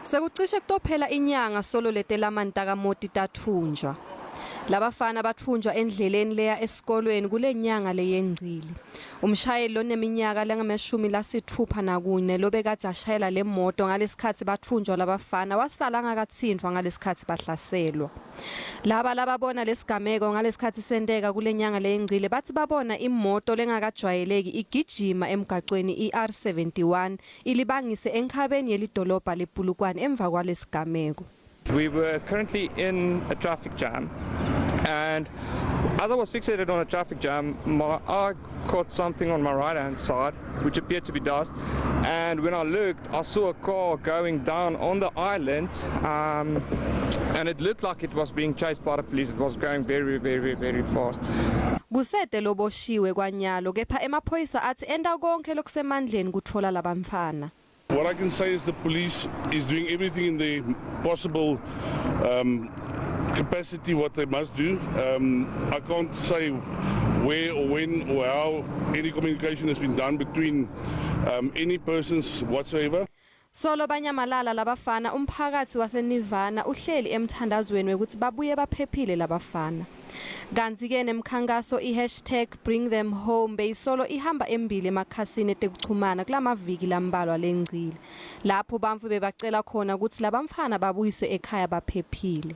Sekucishe kutophela inyanga solo letelamanta kaMoti tathunjwa. Labafana bathunjwa endleleni leya esikolweni kule nyanga leyengcili. Umshayeli loneminyaka lengama-64 lobekade ashayela le moto ngalesikhathi bathunjwa labafana wasala angakathintwa ngalesikhathi bahlaselwa. Laba lababona lesigameko ngalesikhathi sendeka kule nyanga leyengcili bathi babona imoto lengakajwayeleki igijima emgaqweni iR71 ilibangise enkhabeni yelidolobha lePulukwane emva kwalesigameko. We were currently in a traffic jam, and as I was fixated on a traffic jam, my eye caught something on my right hand side which appeared to be dust, and when I looked I saw a car going down on the island, and it looked like it was being chased by the police. It was going very fast. Kusete loboshiwe kwanyalo kepha emaphoyisa athi enda konke lokusemandleni kuthola labamfana. What I can say is the police is doing everything in their possible capacity what they must do. I can't say where or when or how any communication has been done between any persons whatsoever. Solo banyamalala labafana umphakathi waseNivana uhleli emthandazweni ukuthi babuye baphephile labafana. Kanti ke nemkhankaso #BringThemHome beyisolo ihamba embili emakhasini etekuchumana kulamaviki lambalwa lengcili. Lapho bamfu bebacela khona ukuthi labamfana babuyiswe ekhaya baphephile.